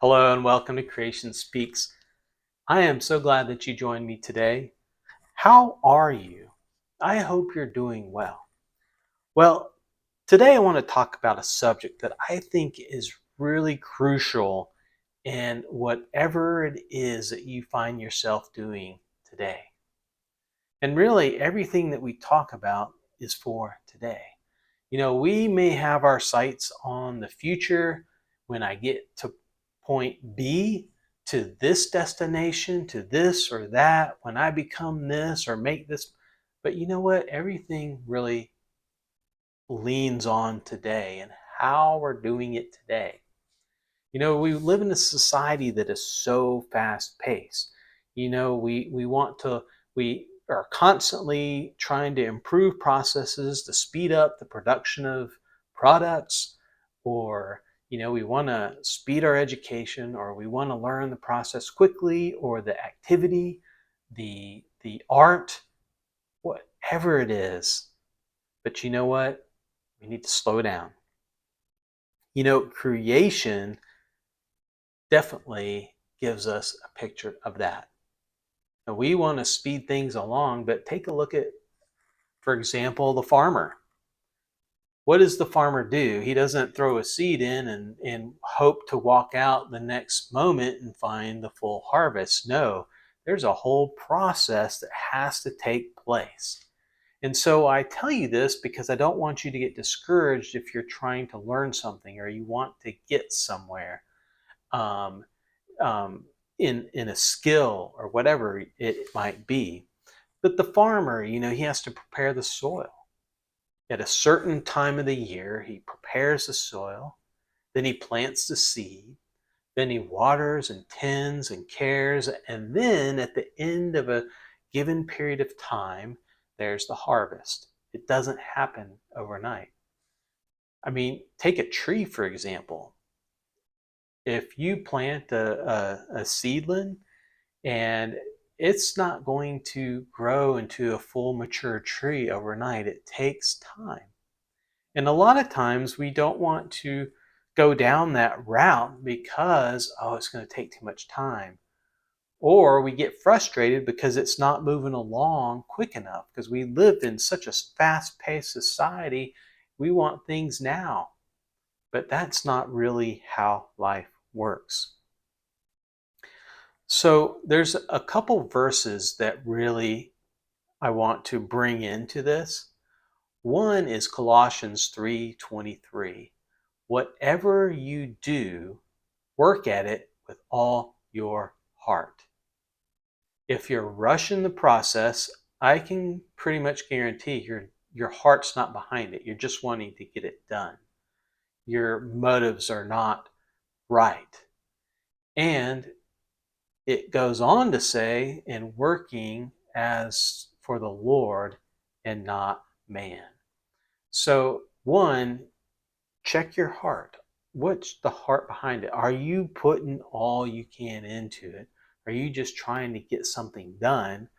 Hello and welcome to Creation Speaks. I am so glad that you joined me today. How are you? I hope you're doing well. Well, today I want to talk about a subject that I think is really crucial in whatever it is that you find yourself doing today. And really, everything that we talk about is for today. We may have our sights on the future when I get to point B, to this destination, to this or that, when I become this or make this. But you know what? Everything really leans on today and how we're doing it today. We live in a society that is so fast paced. We are constantly trying to improve processes to speed up the production of products, or, we want to speed our education, or we want to learn the process quickly, or the activity, the art, whatever it is. But you know what? We need to slow down. Creation definitely gives us a picture of that. And we want to speed things along, but take a look at, for example, the farmer. What does the farmer do? He doesn't throw a seed in and hope to walk out the next moment and find the full harvest. No, there's a whole process that has to take place. And so I tell you this because I don't want you to get discouraged if you're trying to learn something or you want to get somewhere. Um, in a skill or whatever it might be. But the farmer, he has to prepare the soil. At a certain time of the year, he prepares the soil, then he plants the seed, then he waters and tends and cares, and then at the end of a given period of time, there's the harvest. It doesn't happen overnight. I mean, take a tree, for example. If you plant a seedling and it's not going to grow into a full mature tree overnight, it takes time. And a lot of times we don't want to go down that route because, oh, it's going to take too much time. Or we get frustrated because it's not moving along quick enough because we live in such a fast paced society. We want things now. But that's not really how life works. So there's a couple verses that really I want to bring into this. One is Colossians 3:23. Whatever you do, work at it with all your heart. If you're rushing the process, I can pretty much guarantee your heart's not behind it. You're just wanting to get it done. Your motives are not right. And it goes on to say, in working as for the Lord and not man. So, one, check your heart. What's the heart behind it? Are you putting all you can into it? Are you just trying to get something done,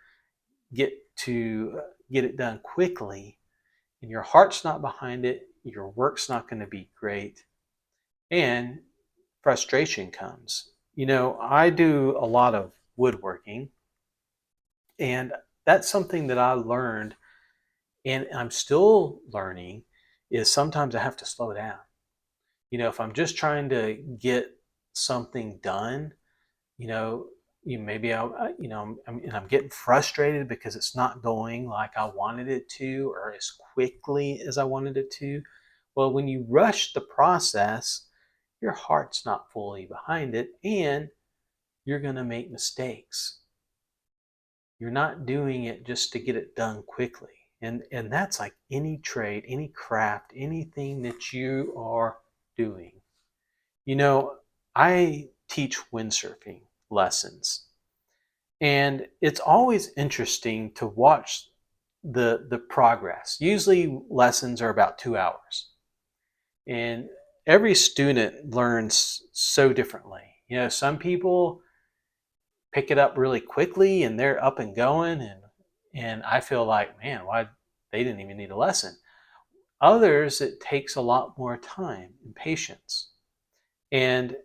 get it done quickly, and your heart's not behind it, your work's not going to be great, and frustration comes. I do a lot of woodworking, and that's something that I learned and I'm still learning is sometimes I have to slow down. If I'm just trying to get something done, you know, maybe I'm getting frustrated because it's not going like I wanted it to or as quickly as I wanted it to. Well, when you rush the process, your heart's not fully behind it and you're going to make mistakes. You're not doing it just to get it done quickly. And that's like any trade, any craft, anything that you are doing. You know, I teach windsurfing lessons, and it's always interesting to watch the progress. Usually lessons are about 2 hours, and every student learns so differently. Some people pick it up really quickly and they're up and going, and I feel like, man, why they didn't even need a lesson. Others, it takes a lot more time and patience. And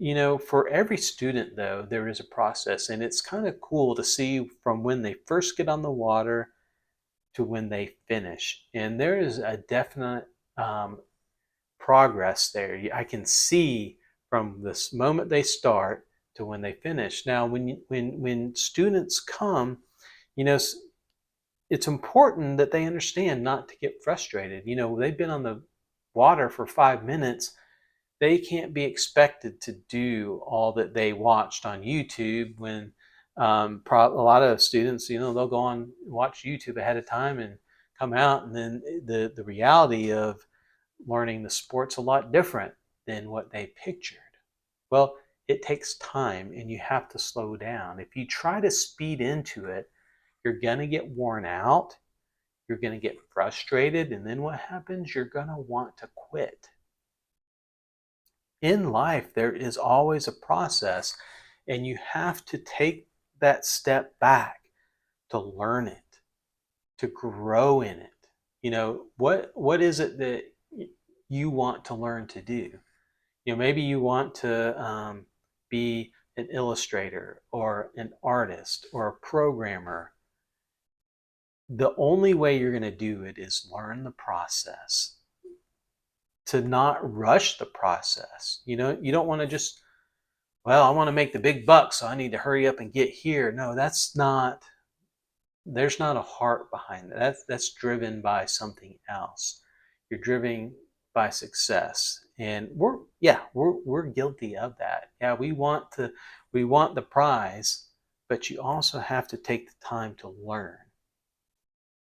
For every student, though, there is a process, and it's kind of cool to see from when they first get on the water to when they finish. And there is a definite um, progress there. I can see from this moment they start to when they finish. Now, when students come, you know, it's important that they understand not to get frustrated. They've been on the water for 5 minutes. They can't be expected to do all that they watched on YouTube when a lot of students, they'll go on and watch YouTube ahead of time and come out, and then the reality of learning the sport's a lot different than what they pictured. Well, it takes time and you have to slow down. If you try to speed into it, you're going to get worn out, you're going to get frustrated, and then what happens? You're going to want to quit. In life, there is always a process, and you have to take that step back to learn it, to grow in it. What is it that you want to learn to do? Maybe you want to be an illustrator or an artist or a programmer. The only way you're going to do it is learn the process, to not rush the process. You don't want to just, well, I want to make the big bucks, so I need to hurry up and get here. No, there's not a heart behind that. That's driven by something else. You're driven by success. And we're guilty of that. Yeah, we want the prize, but you also have to take the time to learn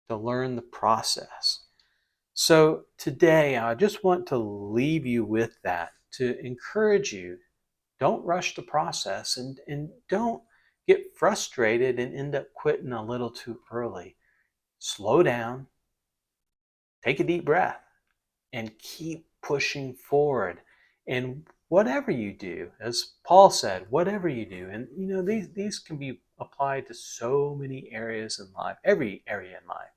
the process. So today, I just want to leave you with that, to encourage you. Don't rush the process, and don't get frustrated and end up quitting a little too early. Slow down, take a deep breath, and keep pushing forward. And whatever you do, as Paul said, whatever you do, and these can be applied to so many areas in life, every area in life.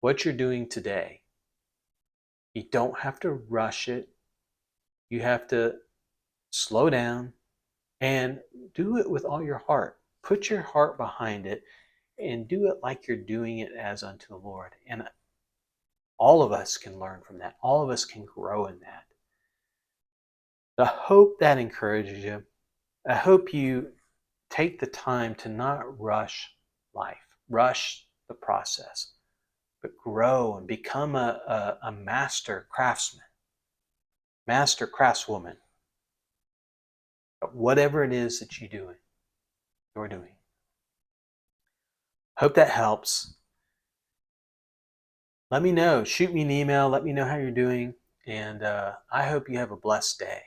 What you're doing today, you don't have to rush it. You have to slow down and do it with all your heart. Put your heart behind it and do it like you're doing it as unto the Lord. And all of us can learn from that. All of us can grow in that. I hope that encourages you. I hope you take the time to not rush life, rush the process, but grow and become a master craftsman, master craftswoman, whatever it is that you're doing. Hope that helps. Let me know. Shoot me an email. Let me know how you're doing. And I hope you have a blessed day.